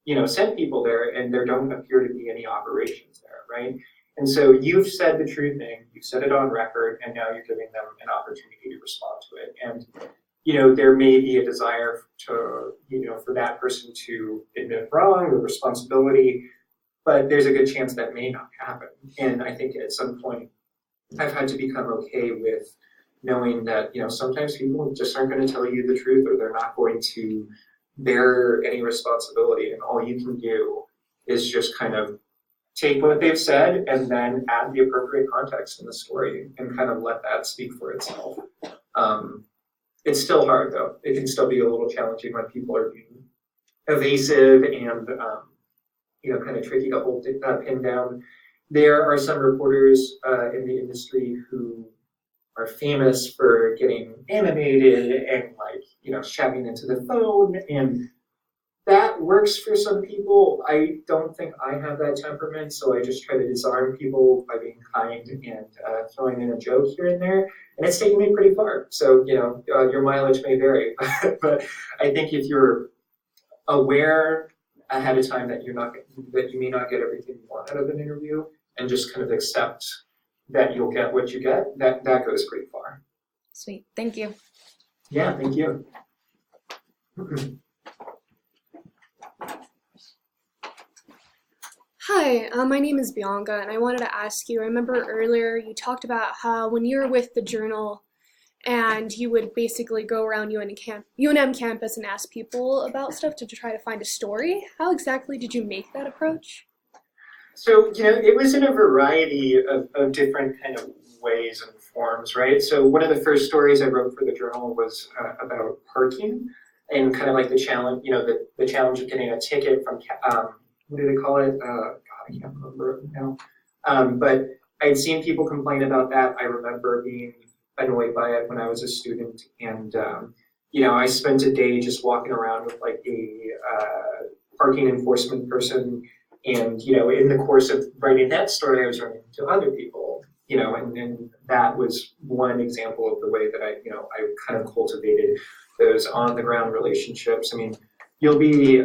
A: you know, sent people there and there don't appear to be any operations there, right? And so you've said the true thing, you've said it on record, and now you're giving them an opportunity to respond to it. And you know, there may be a desire to, you know, for that person to admit wrong or responsibility, but there's a good chance that may not happen. And I think at some point, I've had to become okay with knowing that, you know, sometimes people just aren't going to tell you the truth, or they're not going to bear any responsibility. And all you can do is just kind of take what they've said and then add the appropriate context in the story and kind of let that speak for itself. It's still hard though. It can still be a little challenging when people are being evasive and you know, kind of tricky to hold pin down. There are some reporters in the industry who are famous for getting animated and like, you know, shouting into the phone, and that works for some people. I don't think I have that temperament, so I just try to disarm people by being kind and throwing in a joke here and there, and it's taken me pretty far. So, you know, your mileage may vary, but I think if you're aware ahead of time that you may not get everything you want out of an interview, and just kind of accept that you'll get what you get, that goes pretty far.
J: Sweet. Thank you.
A: Yeah, thank you.
K: Hi, my name is Bianca, and I wanted to ask you, I remember earlier you talked about how when you were with the journal and you would basically go around UNM campus and ask people about stuff to try to find a story. How exactly did you make that approach?
A: So, you know, it was in a variety of different kind of ways and forms, right? So one of the first stories I wrote for the journal was about parking and kind of like the challenge, you know, the challenge of getting a ticket from, what do they call it? God, I can't remember it now. But I'd seen people complain about that. I remember being annoyed by it when I was a student, and you know, I spent a day just walking around with like a parking enforcement person, and you know, in the course of writing that story, I was running into other people, you know, and that was one example of the way that I kind of cultivated those on the ground relationships. I mean, you'll be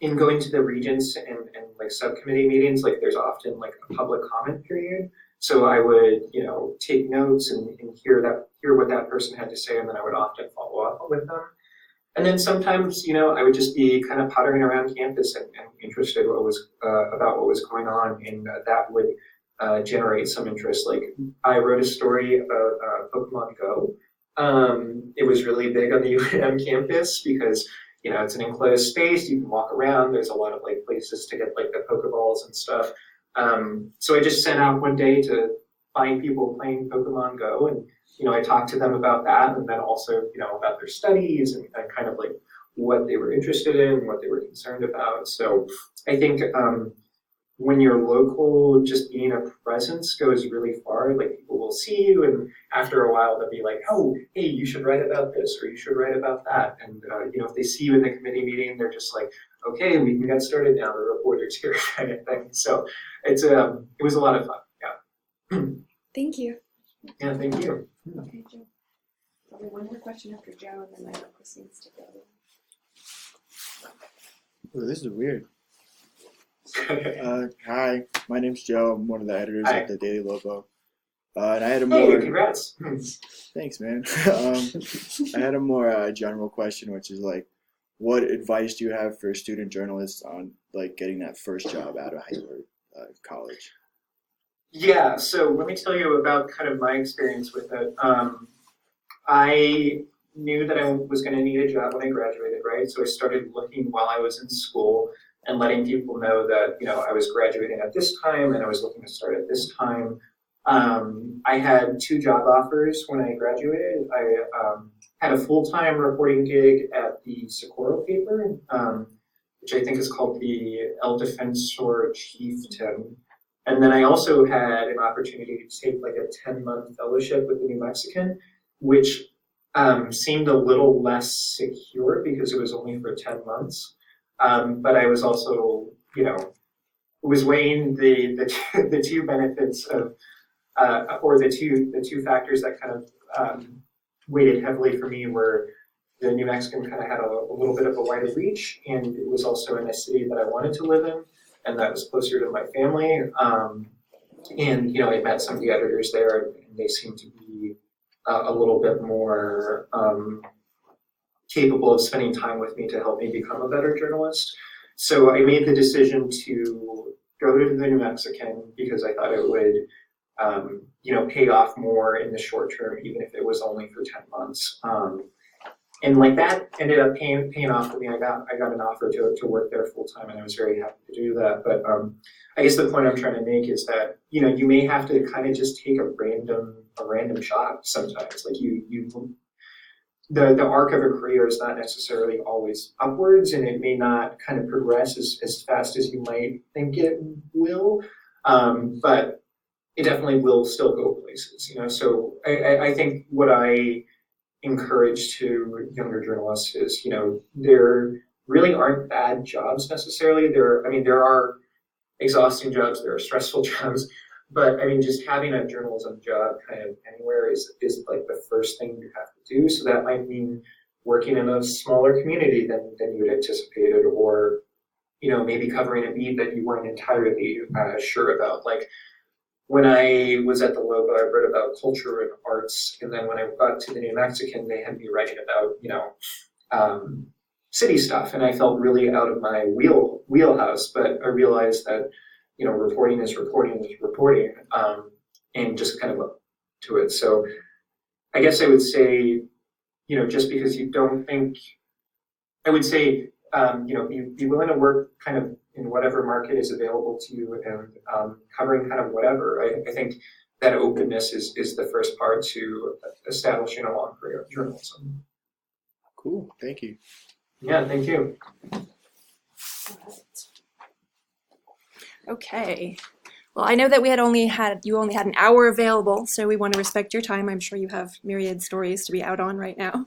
A: in going to the regents and like subcommittee meetings, like there's often like a public comment period. So I would, you know, take notes and hear what that person had to say, and then I would often follow up with them. And then sometimes, you know, I would just be kind of pottering around campus and interested about what was going on, and that would generate some interest. Like I wrote a story about Pokemon Go. It was really big on the UNM campus because, you know, it's an enclosed space. You can walk around. There's a lot of like places to get like the Pokeballs and stuff. So I just sent out one day to find people playing Pokemon Go, and you know, I talked to them about that, and then also, you know, about their studies and kind of like what they were interested in, what they were concerned about. So I think when you're local, just being a presence goes really far. Like people will see you, and after a while they'll be like, oh, hey, you should write about this, or you should write about that. And you know, if they see you in the committee meeting, they're just like, okay, we can get started now. The reporter's here, kind of thing. So it was a lot of fun. Yeah.
K: Thank you.
A: Yeah, thank you.
E: Okay, Joe. Probably one more question after Joe, and then I know Chris needs to go.
G: Ooh, this is weird.
L: Hi, my name's Joe. I'm one of the editors
A: Hi.
L: at the Daily Lobo. And I had a
A: Hey,
L: more
A: congrats.
L: thanks, man. I had a more general question, which is like, what advice do you have for student journalists on like getting that first job out of high school or college?
A: Yeah, so let me tell you about kind of my experience with it. I knew that I was going to need a job when I graduated, right? So I started looking while I was in school and letting people know that, you know, I was graduating at this time and I was looking to start at this time. I had 2 job offers when I graduated. I had a full-time reporting gig at the Socorro paper, which I think is called the El Defensor Chieftain. And then I also had an opportunity to take like a 10-month fellowship with the New Mexican, which seemed a little less secure because it was only for 10 months. But I was also, you know, was weighing the 2 benefits of, or the two factors that kind of weighted heavily for me were the New Mexican kind of had a little bit of a wider reach, and it was also in a city that I wanted to live in, and that was closer to my family. And you know, I met some of the editors there, and they seemed to be a little bit more capable of spending time with me to help me become a better journalist. So I made the decision to go to the New Mexican because I thought it would, you know, pay off more in the short term, even if it was only for 10 months. And like that ended up paying off for me. I got an offer to work there full time, and I was very happy to do that. But I guess the point I'm trying to make is that, you know, you may have to kind of just take a random shot sometimes. Like the arc of a career is not necessarily always upwards, and it may not kind of progress as fast as you might think it will. But it definitely will still go places, you know. So I think what I encourage to younger journalists is, you know, there really aren't bad jobs necessarily. There are exhausting jobs, there are stressful jobs, but I mean, just having a journalism job kind of anywhere is like the first thing you have to do. So that might mean working in a smaller community than you had anticipated, or, you know, maybe covering a beat that you weren't entirely sure about. Like, when I was at the Lobo, I read about culture and arts, and then when I got to the New Mexican, they had me writing about, you know, city stuff, and I felt really out of my wheelhouse. But I realized that, you know, reporting is reporting, and just kind of up to it. So I guess I would say, you know, just because you don't think, I would say, you know, be willing to work kind of in whatever market is available to you, and covering kind of whatever. I think that openness is the first part to establishing a long career of journalism.
L: Cool, thank you.
A: Yeah, thank you.
B: Okay. Well, I know that you only had an hour available, so we want to respect your time. I'm sure you have myriad stories to be out on right now.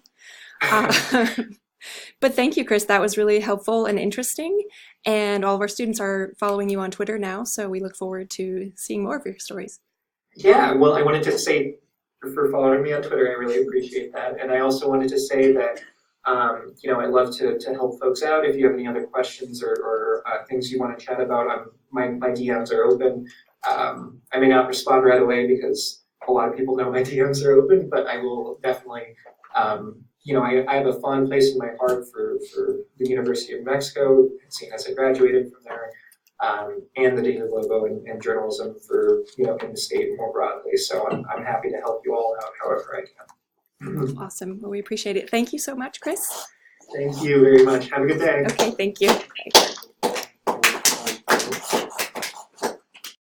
B: But thank you, Chris. That was really helpful and interesting. And all of our students are following you on Twitter now, so we look forward to seeing more of your stories.
A: Yeah, well, I wanted to say for following me on Twitter, I really appreciate that. And I also wanted to say that, you know, I love to help folks out. If you have any other questions or things you want to chat about, my DMs are open. I may not respond right away because a lot of people know my DMs are open, but I will definitely, you know, I have a fond place in my heart for the University of Mexico, seeing as I graduated from there, and the Daily Lobo and journalism for, you know, in the state more broadly. So I'm happy to help you all out however I can.
B: Awesome. Well, we appreciate it. Thank you so much, Chris.
A: Thank you very much. Have a good day.
B: Okay, thank you.